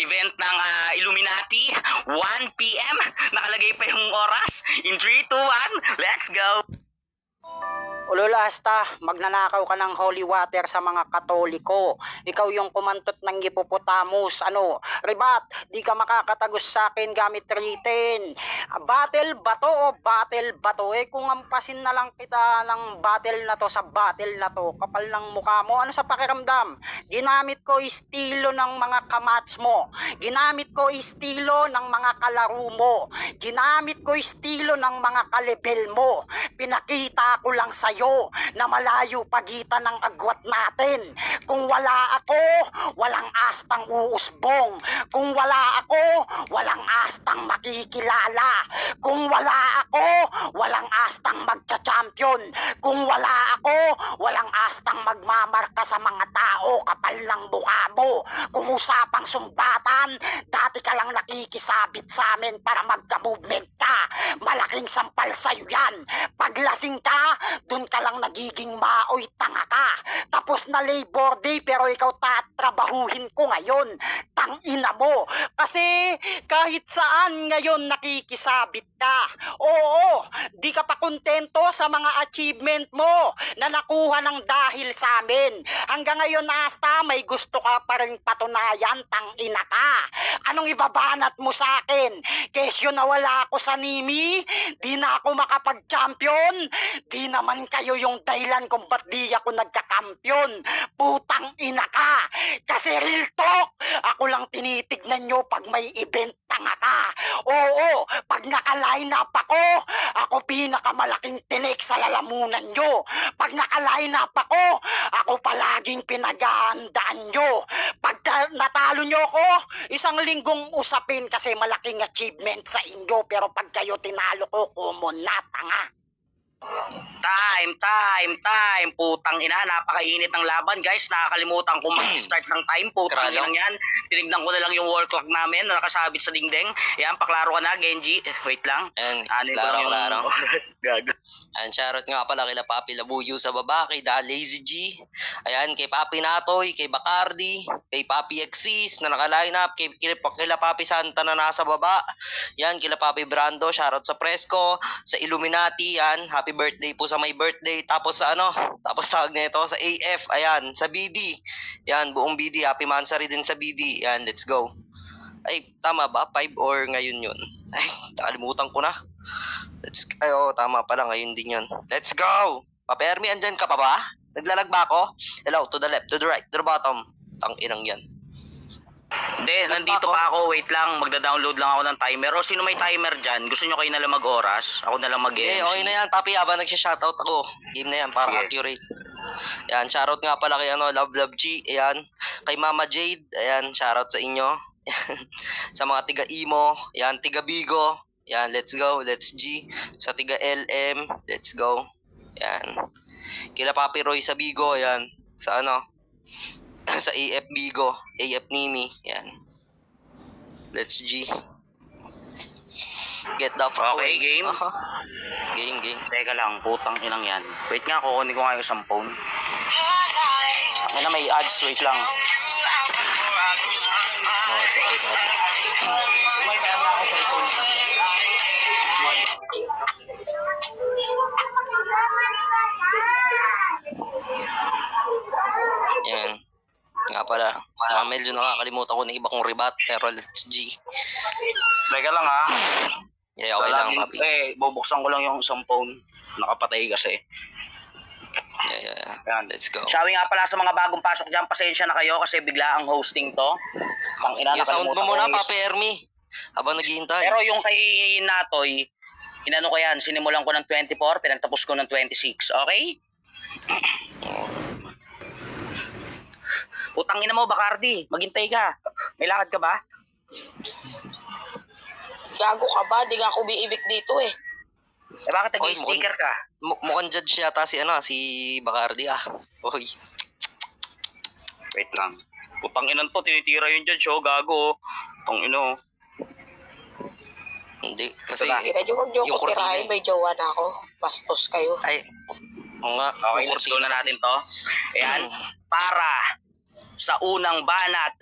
event ng Illuminati, 1 p.m. Nakalagay pa yung oras. In 3, 2, 1, let's go! Ulol Asta, magnanakaw ka ng holy water sa mga Katoliko. Ikaw yung kumantot ng hippopotamus. Ribat, di ka makakatagos sa akin gamit written. Battle bato o battle bato? Kung ampasin na lang kita ng battle na to sa battle na to, kapal ng mukha mo, ano sa pakiramdam? Ginamit ko estilo ng mga kamats mo. Ginamit ko estilo ng mga kalaro mo. Ginamit ko estilo ng mga kalebel mo. Pinakita ko lang sa'yo na malayo pagitan ng agwat natin. Kung wala ako, walang astang uusbong. Kung wala ako, walang astang makikilala. Kung wala ako, walang astang magcha-champion. Kung wala ako, walang astang magmamarka sa mga tao. Kapal ng mukha mo. Kung usapang sumbatan, dati ka lang nakikisabit sa amin para magka-movement ka. Malaking sampal sa'yo yan. Paglasing ka, dun ka lang nagiging maoy, tanga ka. Tapos na Labor Day pero ikaw tatrabahuhin ko ngayon. Tangina mo. Kasi kahit saan ngayon nakikisabit ka. Oo, di ka pa kontento sa mga achievement mo na nakuha ng dahil sa amin. Hanggang ngayon, Asta, may gusto ka pa rin patunayan, tangina ka. Anong ibabanat mo sa akin? Kesyo na wala ako sa Nimi, di na ako makapag-champion, di naman kayo yung dahilan kung ba't di ako nagka-kampiyon. Putang ina ka. Kasi real talk, ako lang tinitignan nyo pag may event, tanga ka. Oo, pag naka-line up ako pinakamalaking tinik sa lalamunan nyo. Pag naka-line up ako palaging pinaghahandaan nyo. Pag natalo nyo ako, isang linggong usapin kasi malaking achievement sa inyo. Pero pag kayo tinalo ko, common na, tanga. Time. Putang ina, napakainit ng laban, guys. Nakakalimutan kong mag-start ng time. Putang ina yan. Tinignan ko na lang yung wall clock namin na nakasabit sa dingding. Yan, paklaro ka na, Genji. Wait lang. Ayan, klaro. Gago. Ayan, shoutout nga pala kila Papi Labuyo sa baba, kay Da Lazy G. Ayan, kay Papi Natoy, kay Bacardi, kay Papi Exis na naka-line up, kila Papi Santa na nasa baba. Yan, kila Papi Brando, shoutout sa Fresco, sa Illuminati, yan, happy birthday po sa my birthday. Tapos sa tapos tawag nito sa AF, ayan, sa BD. Yan, buong BD, happy mansari din sa BD. Yan, let's go. Ay, tama ba? 5 or ngayon yun? Ay, nakalimutan ko na. Tama pala, ngayon din yun. Let's go! Papermi, andyan ka pa ba? Naglalag ba ako? Hello, to the left, to the right, to the bottom. Tang-inang yan. Hindi, nandito pa ako. Wait lang, magda-download lang ako ng timer. O sino may timer dyan? Gusto nyo kayo na lang mag-oras? Ako na lang mag-MC. Okay na yan, Papi, habang nagsya-shoutout ako. Game na yan, para accurate. Yan, shoutout nga pala kay Love G. Ayan, kay Mama Jade. Ayan, shoutout sa inyo. Sa mga tiga Imo. Ayan, tiga Bigo. Yan, let's go, let's G. Sa tiga LM, let's go. Yan. Kila Papi Roy sa Bigo, yan. Sa sa AF Bigo, AF Nimi, yan. Let's G. Get the fuck Okay, away. game. Game. Teka lang, putang inang yan. Wait nga, kukunin ko nga yung isang phone. Ano, may ads, wait lang. It's okay. May kaya na ako sa phone. Yan. Nga pala, medyo nakakalimutan ko ng iba kong ribat, pero let's G. Teka lang ha. Yeah, okay lang, Papi. Bubuksan ko lang yung isang phone. Nakapatay kasi. Yeah. Yan. Let's go. Shouting nga pala sa mga bagong pasok dyan. Pasensya na kayo kasi bigla ang hosting to. Yung sound mo muna, Papi Ermi. Habang naghihintay. Pero yung kay Natoy, inano ko yan, sinimulan ko ng 24, pinagtapos ko ng 26. Okay? Utang ina mo, Bacardi. Maghintay ka. May lakad ka ba? Gago ka ba? Di nga ako umiibig dito eh. Bakit nag-sticker ka? Mukhang judge yata si Bacardi Oy. Wait lang. Putang inan to, tinitira yung judge, gago. Putang ino. Hindi, kasi Ina nyo, huwag nyo yung ako tirahin. May jowa na ako. Bastos kayo. Ay, oo nga. Okay, let's go na natin to. Ayan. Para sa unang banat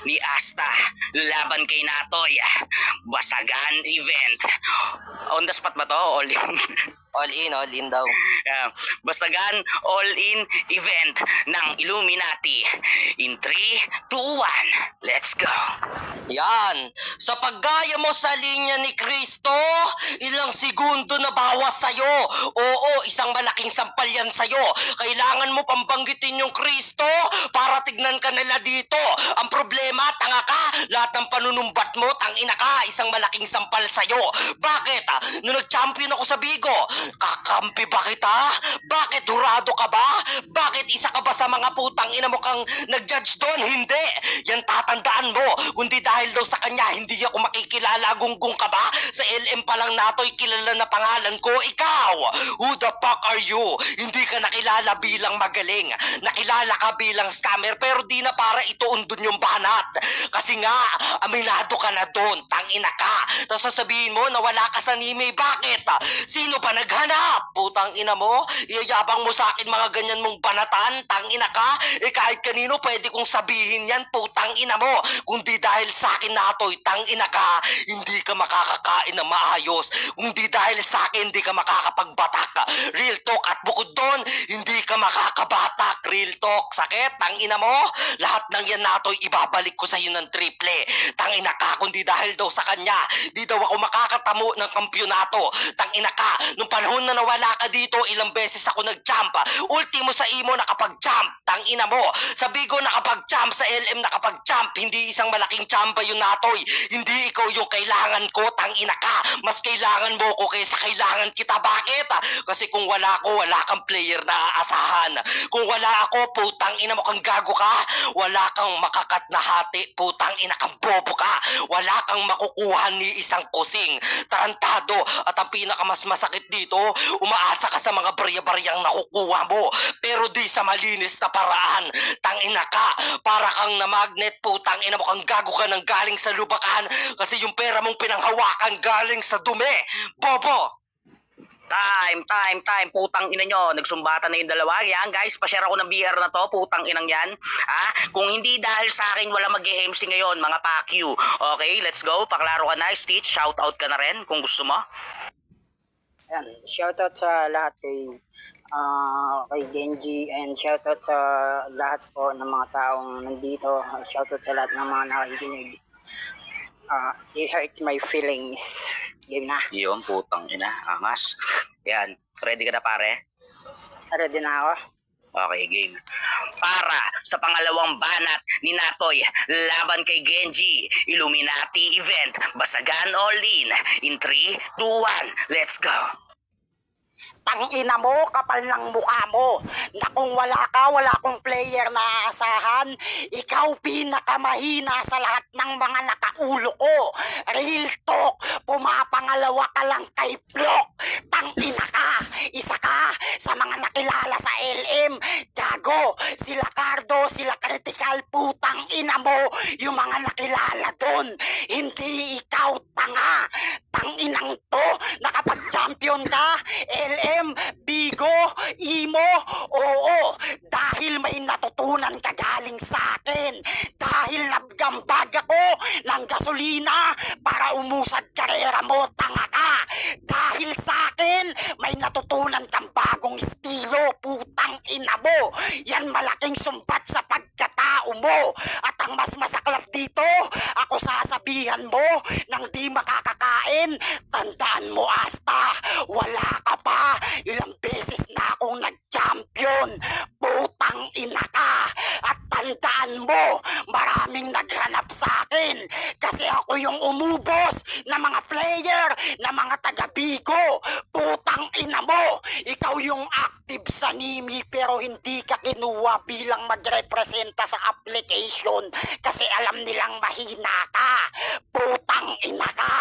ni Asta laban kay Natoy. Basagan event. On the spot ba to? All in. All in daw. Basagan all-in event ng Illuminati. In 3, 2, 1, let's go. Yan. Sa paggaya mo sa linya ni Kristo, ilang segundo na bawas sa'yo. Oo, isang malaking sampal yan sa'yo. Kailangan mo pambanggitin yung Kristo para tignan ka nila dito. Ang problema, tanga ka. Lahat ng panunumbat mo, tangina ka. Isang malaking sampal sa'yo. Bakit? Nung nag-champion ako sa Bigo, kakampi ba kita? Bakit? Hurado ka ba? Bakit isa ka ba sa mga putang ina mo kang nag-judge doon? Hindi. Yan tatandaan mo. Kundi dahil daw sa kanya, hindi ako makikilala. Gunggong ka ba? Sa LM pa lang nato'y kilala na pangalan ko. Ikaw, who the fuck are you? Hindi ka nakilala bilang magaling. Nakilala ka bilang scammer pero di na para ituon dun yung banat. Kasi nga, aminado ka na doon. Tangina ka. Tapos sasabihin mo na wala ka sa Nime. Bakit? Sino ba naghanap? Putang ina mo? Iyayabang mo sa akin mga ganyan mong banatan? Tangina ka? Kahit kanino pwede kong sabihin yan. Putang ina mo. Kundi dahil sa akin natoy, tangina ka, hindi ka makakakain na maayos. Kundi dahil sa akin, hindi ka makakapagbatak. Real talk. At bukod doon, hindi ka makakabatak. Real talk. Sakit? Tangina mo? Lahat ng yan natoy, ibabalik ko sa iyo ng triple. Tangina ka, kundi dahil daw sa kanya, di daw ako makakatamo ng kampyonato. Tangina ka, nung panahon na nawala ka dito, ilang beses ako nag-jump. Ultimo sa imo nakapag-jump. Tangina mo, sa Bigo nakapag-jump, sa LM nakapag-jump. Hindi isang malaking chamba yun natoy. Hindi ikaw yung kailangan ko. Tangina ka, mas kailangan mo ko kaysa kailangan kita. Bakit? Kasi kung wala ako, wala kang player na aasahan. Kung wala ako, putang ina mo kang gago ka. Wala kang makakat na hati. Putang ina kang bobo ka. Wala kang makukuha ni isang kusing. Tarantado. At ang pinakamas masakit dito, umaasa ka sa mga barya-baryang nakukuha mo. Pero di sa malinis na paraan. Tangina ka. Para kang na magnet. Putang ina mo kang gago ka nang galing sa lubakan. Kasi yung pera mong pinanghawakan galing sa dumi. Bobo! Time. Putang ina nyo. Nagsumbatan na yung dalawa. Yan, guys. Pa-share ako ng BR na to. Putang inang yan. Kung hindi dahil sa akin, wala mag-MC ngayon. Mga pakyu. Okay, let's go. Paklaro ka na. Stitch, shoutout ka na rin kung gusto mo. Ayan, shoutout sa lahat kay Genji, and shoutout sa lahat po ng mga taong nandito. Shoutout sa lahat ng mga nakikinig. It hurt my feelings. Game na. Yun, putang ina. Angas. Yan. Ready ka na, pare? Ready na ako. Okay, game. Para sa pangalawang banat ni Natoy laban kay Genji, Illuminati event, Basagan all-in. In 3, 2, 1, let's go. Tangina mo, kapal ng mukha mo. Na kung wala ka, wala akong player na aasahan. Ikaw pinakamahina sa lahat ng mga nakaulo ko. Real talk, pumapangalawa ka lang kay Block. Tangina ka, isa ka sa mga nakilala sa LM. Gago, sila Cardo, sila Critical, putang ina mo. Yung mga nakilala doon. Hindi ikaw, tanga. Tanginang to, nakapag-champion ka, LM, Bigo, Imo, oo, dahil may natutunan ka galing sa akin, dahil nagambag ako ng gasolina para umusad karera mo, tanga ka, dahil sa akin, may natutunan kang bagong estilo, putang ina mo, yan malaking sumbat sa pagkatao mo, at ang mas masaklap dito, ako sasabihan mo, nang di makakakain, tandaan mo Asta, wala ka pa, ilang beses na akong nag-champion, putang ina ka, at tandaan mo, maraming naghanap sa akin, kasi ako yung umubos na mga player, na mga taga-Bigo, putang ina mo, ikaw yung active sa Nimi, pero hindi ka kinuha bilang magrepresenta sa application, kasi alam nilang mahina ka, putang ina ka,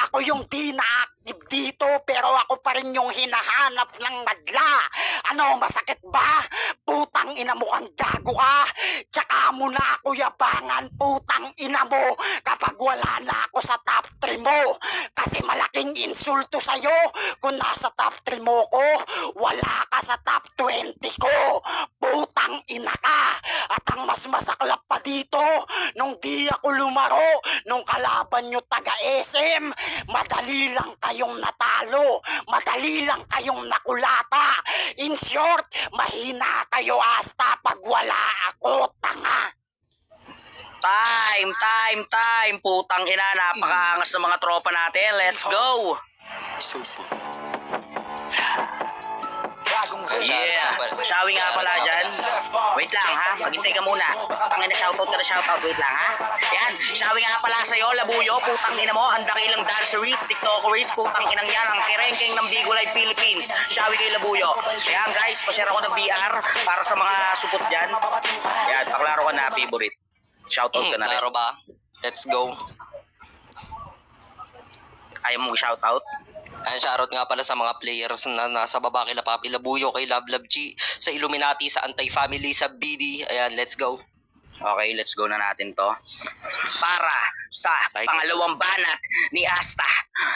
ako yung di na-active dito, pero ako pa rin yung hinahanap ng madla. Ano, masakit ba? Putang ina mo kang gago ka. Tsaka mo na ako yabangan, putang ina mo. Kapag wala na ako sa top 3 mo. Kasi malaking insulto sa'yo kung nasa top 3 mo ko, wala ka sa top 20 ko. Putang ina ka. At ang mas masaklap pa dito, nung di ako lumaro, nung kalaban nyo taga-SM, madali lang kayong natalo, madali lang kayong nakulata. In short, mahina kayo asta pag wala ako, tanga. Time. Putang ina, napakaangas ng mga tropa natin. Let's go! Yeah, Shawi nga pala dyan. Wait lang ha, maghintay ka muna. Putang ina, shoutout ka na shoutout. Wait lang ha. Yan, Shawi nga pala sa'yo, Labuyo. Putang ina mo, ang dakilang danceries, tiktokeries. Putang inang yan, ang kirengking ng Bigo Live Philippines. Shawi kay Labuyo. Yan guys, pa-share ako ng BR para sa mga supot dyan. Yan, paklaro ka na, favorite. Shoutout ka na rin. Klaro ba? Let's go. Ayaw mong shoutout? Ayan, shoutout nga pala sa mga players na nasa baba kay Papi Labuyo, kay Love G, sa Illuminati, sa Anti-Family, sa BD. Ayan, let's go. Okay, let's go na natin to. Para sa pangalawang banat ni Asta,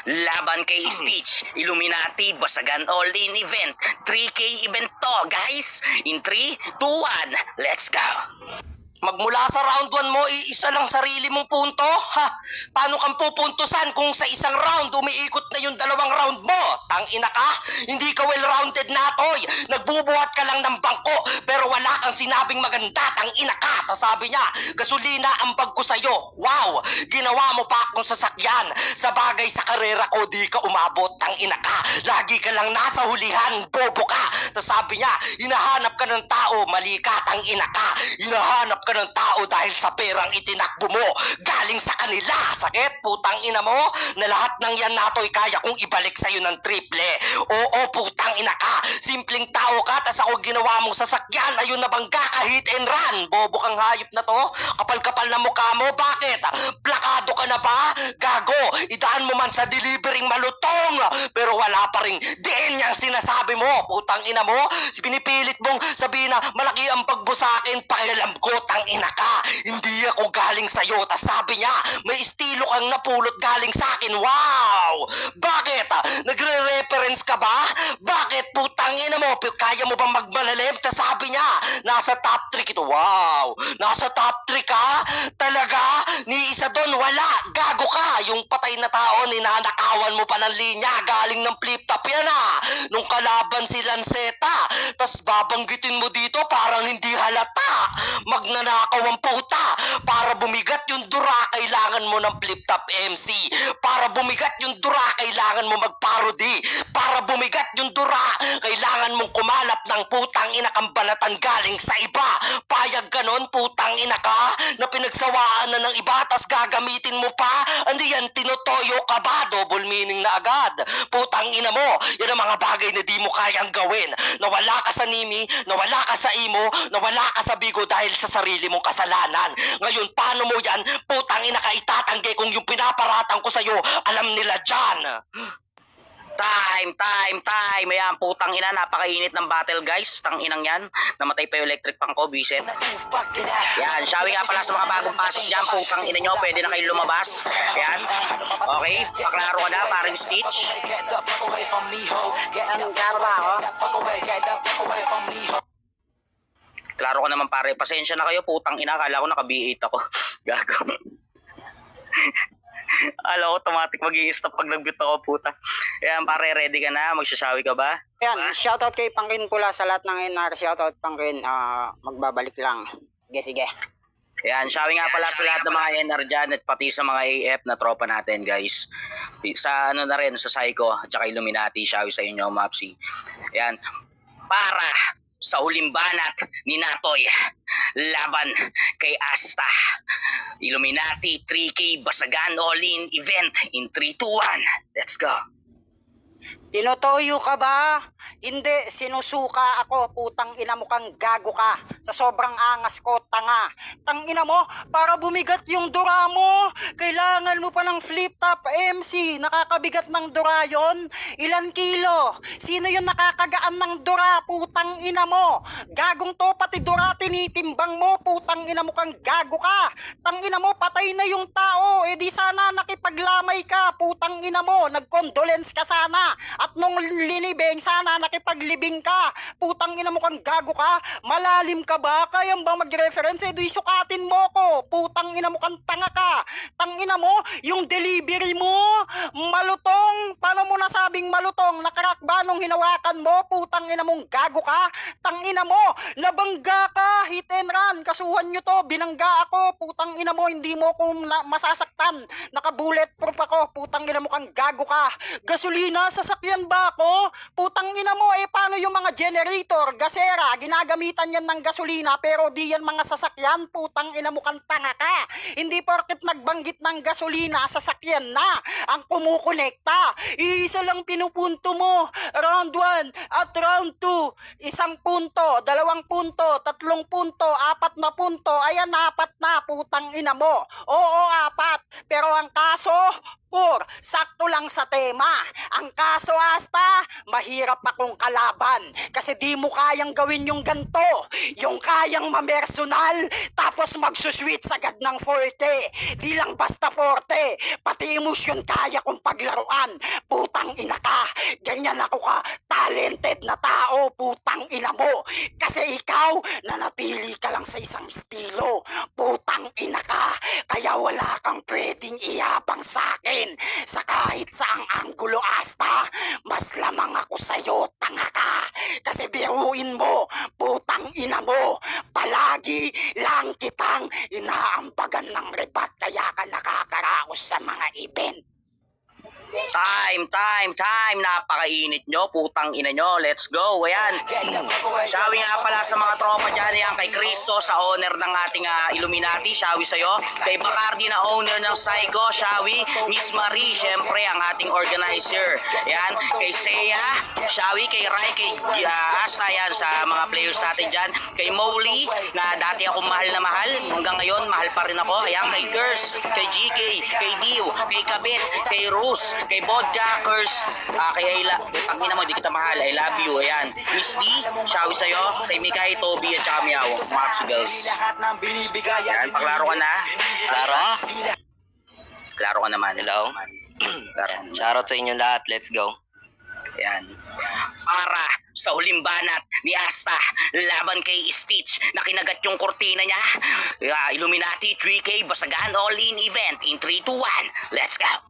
laban kay Stitch, Illuminati, Basagan All-In Event. 3K event to, guys. In 3, 2, 1, let's go. Magmula sa round 1 mo, iisa lang sarili mong punto? Ha? Paano kang pupuntusan kung sa isang round umiikot na yung dalawang round mo? Tangina ka? Hindi ka well-rounded na, toy. Nagbubuhat ka lang ng bangko, pero wala kang sinabing maganda. Tangina ka. Tas sabi niya, gasolina ang bag ko sa'yo. Wow! Ginawa mo pa akong sasakyan. Sa bagay sa karera ko, di ka umabot. Tangina ka. Lagi ka lang nasa hulihan. Bobo ka. Tas sabi niya, hinahanap ka ng tao. Mali ka. Tangina ka. Hinahanap ka ng tao dahil sa perang itinakbo mo galing sa kanila. Sakit, putang ina mo, na lahat ng yan natoy kaya kong ibalik sa'yo ng triple. Oo, putang ina ka. Simpleng tao ka, tas ako ginawa mong sasakyan, ayun na bangga ka, hit and run. Bobo kang hayop na to. Kapal-kapal na mukha mo, bakit? Plakado ka na ba? Gago, idaan mo man sa delivering malutong, pero wala pa rin diin niyang sinasabi mo. Putang ina mo, pinipilit mong sabihin na malaki ang pagbusakin, pakialam ko, ina ka, hindi ako galing sa'yo. Tas sabi niya, may estilo kang napulot galing sa akin. Wow! Bakit? Nagre-reference ka ba? Bakit? Putang ina mo, kaya mo bang magmalalim? Tas sabi niya, nasa top 3 ito. Wow! Nasa top 3 ka? Talaga? Ni isa doon, wala. Gago ka. Yung patay na tao, ninanakawan mo pa ng linya. Galing ng flip-top yan nung kalaban si Lanceta. Tas babanggitin mo dito, parang hindi halata. Magnanakaw ang puta. Para bumigat yung dura, kailangan mo ng flip-top MC. Para bumigat yung dura, kailangan mo magparody. Para bumigat yung dura, kailangan mong kumalap ng putang ina kang banatan galing sa iba. Payag ganon, putang ina ka, na pinagsawaan na ng iba, tas gagamitin mo pa. Ano yan, tinotoyo ka ba? Double meaning na agad. Putang ina mo, yan ang mga bagay na di mo kayang gawin. Nawala ka sa Nimi, nawala ka sa Imo, nawala ka sa Bigo dahil sa sarili mong kasalanan. Ngayon, paano mo yan? Putang ina ka, itatanggi kung yung pinaparatang ko sa'yo, alam nila dyan. Time. Ayan, putang ina, napakainit ng battle guys. Tang inang yan. Namatay pa yung electric pang ko, biset. Yan, Shawi nga pala sa mga bagong pasok dyan. Putang ina nyo, pwede na kayo lumabas. Yan. Okay, paklaro ka na, paring Stitch. Klaro ba ako? Klaro ka naman pare, pasensya na kayo, putang ina. Akala ko naka-B8 ako. Gago. Alam ko, automatic mag-i-stop pag nag-mute ako, puta. Yan, pare, ready ka na? Magsasawi ka ba? Yan, shoutout kay Pangkin Pula sa lahat ng NR. Shoutout Pangkin, magbabalik lang. Sige. Yan, Shawi nga pala sa lahat ng mga NR dyan at pati sa mga AF na tropa natin, guys. Sa ano na rin, sa Psycho, at saka Illuminati, Shawi sa inyo, Mapsi. Yan, para sa huling banat ni Natoy, laban kay Asta, Illuminati 3K Basagan All-In Event in 3, 2, 1. Let's go. Tinotoyo ka ba? Hindi, sinusuka ako. Putang ina mo kang gago ka. Sa sobrang angas ko, tanga. Tang ina mo, para bumigat yung dura mo, kailangan mo pa ng flip-top MC. Nakakabigat ng dura yon? Ilan kilo? Sino yung nakakagaan ng dura? Putang ina mo. Gagong to, pati dura tinitimbang mo. Putang ina mo kang gago ka. Tang ina mo, patay na yung tao. Eh di sana nakipaglamay ka. putang ina mo, nag-condolence ka sana. At nung linibing, sana nakipaglibing ka. Putang ina mo kang gago ka. Malalim ka ba? Kaya ba mag-reference? Di sukatin mo ko. Putang ina mo kang tanga ka. Tang ina mo, yung delivery mo, malutong. Paano mo nasabing malutong? Nakarak ba nung hinawakan mo? Putang ina mong gago ka. Tang ina mo, nabangga ka. Hit and run. Kasuhan nyo to. Binangga ako. Putang ina mo, hindi mo ko masasaktan. Naka-bulletproof ako. Putang ina mo kang gago ka. Gasolina, sasakyan ba ako? Putang ina mo, paano yung mga generator, gasera, ginagamitan yan ng gasolina pero di yan mga sasakyan? Putang ina mo kang tanga ka. Hindi porket nagbanggit ng gasolina, sasakyan na ang kumukonekta. Isa lang pinupunto mo. Round 1 at round 2. 1 punto, 2 punto, 3 punto, 4 na punto. Ayan, 4 na. Putang ina mo. Oo, 4. Pero ang kaso, sakto lang sa tema. Ang kaso, Asta, mahirap akong kalaban kasi di mo kayang gawin yung ganto, yung kayang mamersonal tapos magsuswitch agad ng forte. Di lang basta forte, pati emosyon kaya kong paglaruan. Putang ina ka, ganyan ako ka talented na tao. Putang ina mo, kasi ikaw nanatili ka lang sa isang estilo. Putang ina ka, kaya wala kang pwedeng iyabang sa akin sa kahit saang anggulo, Asta. Mas lamang ako sa'yo, tanga ka. Kasi biruin mo, putang ina mo, palagi lang kitang inaambagan ng rebat kaya ka nakakaraos sa mga event. Time. Napakainit nyo. Putang ina nyo. Let's go. Ayan. Shawi nga pala sa mga tropa dyan. Ayan, kay Cristo sa owner ng ating Illuminati. Shawi sa'yo. Kay Bacardi na owner ng Psycho. Shawi. Miss Marie, syempre, ang ating organizer. Ayan. Kay Seiya. Shawi. Kay Rai. Kay Asta. Ayan, sa mga players natin dyan. Kay Molly, na dati ako mahal na mahal. Hanggang ngayon, mahal pa rin ako. Ayan, kay Curse. Kay GK. Kay Dio. Kay Kabit. Kay Rus. Kay Bodjackers, kay Ayla, ang ina mo, di kita mahal, I love you, ayan. Miss D, shawi sa'yo, kay Mikay, Toby, at saka Miao, Maxi Girls. Ayan, paklaro ka na. Klaro? Klaro ka naman. Hello? Klaro. Shoutout sa inyo lahat. Let's go. Ayan. Para sa huling banat ni Asta laban kay Stitch na kinagat yung kortina niya. Illuminati 3K Basagan All-In Event in 3, 2, 1. Let's go.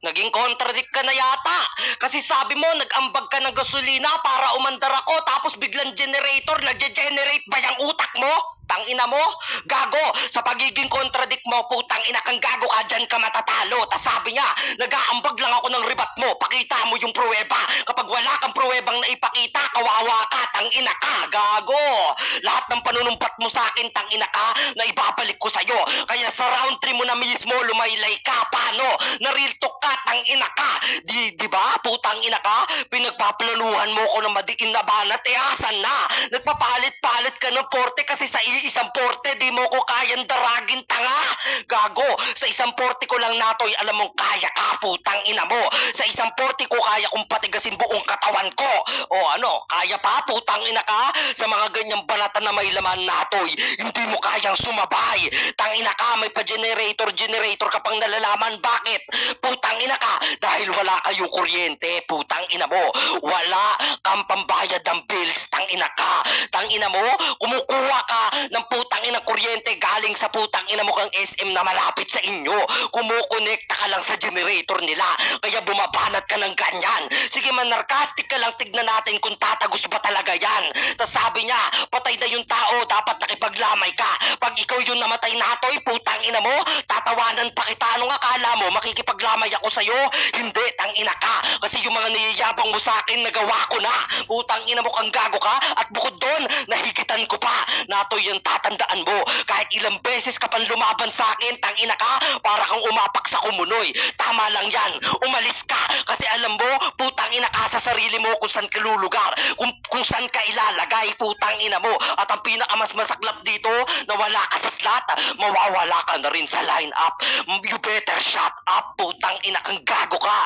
Naging contradict ka na yata. Kasi sabi mo, nag-ambag ka ng gasolina para umandar ako, tapos biglang generator, nagge-generate ba yung utak mo? Tangina mo, gago, sa pagiging contradict mo, putang ina kang gago ka, dyan ka matatalo. Tas sabi niya, nag-aambag lang ako ng ribat mo, pakita mo yung pruweba. Kapag wala kang pruwebang naipakita, kawawa ka, tangina ka, gago. Lahat ng panunumpat mo sa akin, tangina ka, na ibabalik ko sa'yo. Kaya sa round 3 mo na mismo, lumaylay ka, paano? Na-real talk ka, tangina ka. Di ba, putang ina ka, pinagpaplanuhan mo ko na madiin na banat, asan na? Nagpapalit-palit ka ng porte kasi sa isang porte, di mo ko kayang daragin, tanga. Gago, sa isang porte ko lang natoy, alam mong kaya ka, putang ina mo. Sa isang porte ko kaya kong patigasin buong katawan ko. O ano, kaya pa, putang ina ka? Sa mga ganyang banatan na may laman natoy, hindi mo kayang sumabay. Tangina ka, may pa-generator ka pang nalalaman. Bakit? Putang ina ka, dahil wala kayo kuryente, putang ina mo. Wala kang pambayad ng bills, tangina ka. Tangina mo, kumukuha ka ng putang ina kuryente galing sa putang ina mo kang SM na malapit sa inyo. Kumukonekta ka lang sa generator nila, kaya bumabanat ka ng ganyan. Sige man, narcastic ka lang, tignan natin kung tatagos ba talaga yan. Tas sabi niya, patay na yung tao, dapat nakipaglamay ka. Pag ikaw yung namatay natoy, putang ina mo, tatawanan pa kita. Anong akala mo, makikipaglamay ako sa'yo? Hindi, tangina ka. Kasi yung mga niyayabang mo sa akin, nagawa ko na. Putang ina mo kang gago ka. At bukod doon, nahigitan ko pa. Natoy yung tatandaan mo. Kahit ilang beses ka pang lumaban sa akin, tangina ka, para kang umapak sa kumunoy. Tama lang yan. Umalis ka. Kasi alam mo, putang ina ka sa sarili mo kung saan ka lulugar. Kung saan ka ilalagay, putang ina mo. At ang pinakamas masaklap dito, na wala ka sa slot, mawawala ka na rin sa line up. You better shut up, putang ina kang gago ka.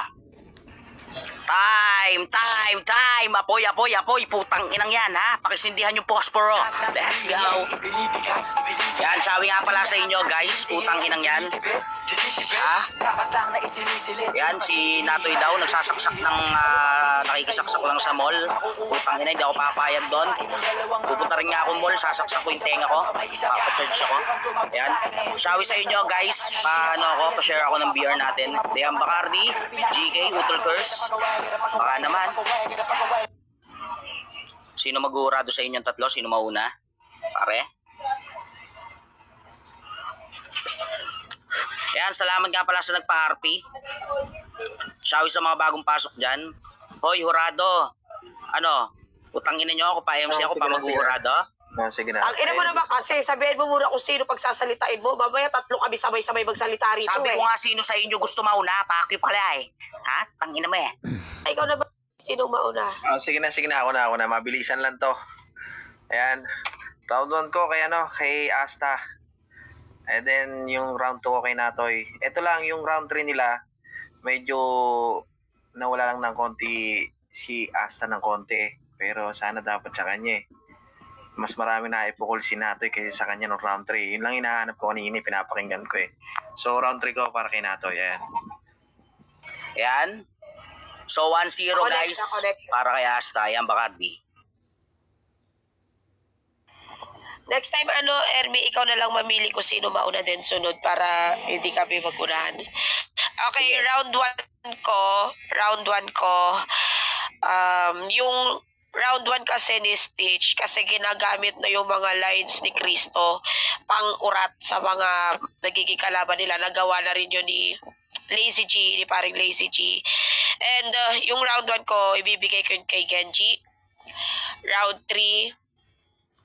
Time! Apoy! Putang inang yan, ha? Pakisindihan yung posporo. Let's go! Yan, sabi nga pala sa inyo, guys. Putang inang yan. Ha? Yan, si Natoy daw, nagsasaksak ng... nakikisaksak lang sa mall. Putang ina, hindi ako papayag doon. Pupunta rin nga ako mall, sasaksak ko yung tenga ko. Papacharge ako. Yan. Sabi sa inyo, guys, pa-share ako ng beer natin. Liam Bacardi, GK, Utol Curse. Baka naman. Sino mag-uurado sa inyong tatlo? Sino mauna? Pare? Yan, salamat nga pala sa nagpa-RP. Sabi sa mga bagong pasok dyan. Hoy, hurado. Ano? Utangin nyo ako, pa-MC ako, pa mag-uurado. Sige na. Ang ina mo naman kasi, sabihin mo muna kung sino pagsasalitain mo. Mamaya tatlo kami sabay-sabay magsalita rito Sabi eh. ko nga sino sa inyo gusto mauna, pakyo pala eh. Ha? Tangina mo eh. Ikaw na ba? Sino mauna? Sige na. Ako na. Mabilisan lang to. Ayan. Round 1 ko kay Asta. And then, yung round 2 ko kay Natoy. Ito lang, yung round 3 nila, medyo nawala lang ng konti si Asta ng konti eh. Pero sana dapat sa kanya eh. Mas marami na ipukul si Natoy kaysa sa kanya ng round 3. Yun lang hinahanap ko kanina, pinapakinggan ko eh. So, round 3 ko para kay Natoy. Ayan. Yan. So, 1-0 Ako guys. next, ako next. Para kay Asta. Yan, Bacardi. Next time, Ermi, ikaw na lang mamili kung sino mauna din sunod para hindi kami magunahan. Okay, Sige. round 1 ko, yung round 1 kasi ni Stitch, kasi ginagamit na yung mga lines ni Cristo pang-urat sa mga nagiging kalaban nila. Nagawa na rin yun ni Lazy G, ni paring Lazy G. And yung round 1 ko, ibibigay ko yun kay Genji. Round 3,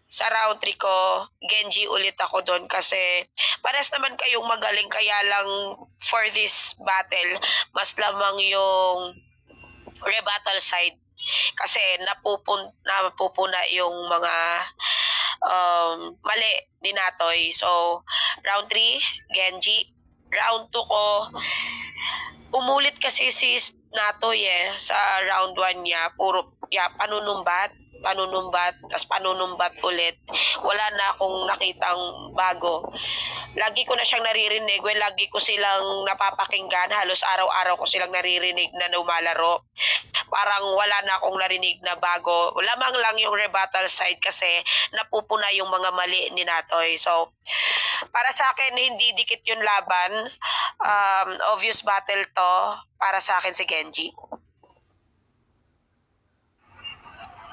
sa round 3 ko, Genji ulit ako doon kasi pares naman kayong magaling, kaya lang for this battle, mas lamang yung rebuttal side. Kasi napupuna yung mga mali ni Natoy. So, round 3, Genji. Round 2 ko, umulit kasi si Natoy sa round 1 niya. Puro panunumbat, tas panunumbat ulit. Wala na akong nakitang bago. Lagi ko na siyang naririnig. Lagi ko silang napapakinggan. Halos araw-araw ko silang naririnig na lumalaro. Parang wala na akong narinig na bago. Lamang lang yung rebuttal side kasi napupuna yung mga mali ni Natoy. So, para sa akin, hindi dikit yung laban. Obvious battle to. Para sa akin si Genji.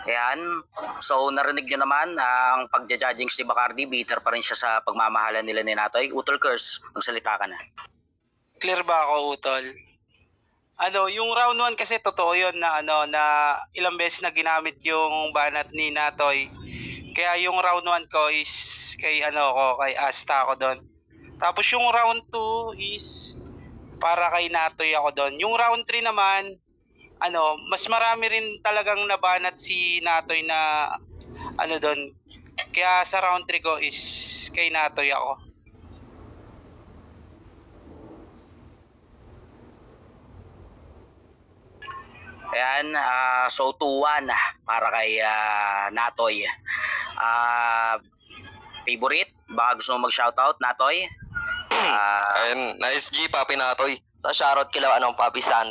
Ayan. So, narinig nyo naman ang pagja-judging si Bacardi. Bitter pa rin siya sa pagmamahalan nila ni Natoy. Utol Curse, magsalita ka na. Clear ba ako, Utol? Yung round 1 kasi totoo yun na na ilang beses na ginamit yung banat ni Natoy. Kaya yung round 1 ko is kay kay Asta ako doon. Tapos yung round 2 is para kay Natoy ako doon. Yung round 3 naman, mas marami rin talagang nabanat si Natoy na doon. Kaya sa round 3 ko is kay Natoy ako. Ayan, so 2-1 para kay Natoy. Favorite? Baka gusto mo mag-shoutout, Natoy? Ayun, nice G, Papi Natoy. Sa shoutout kila Papi San.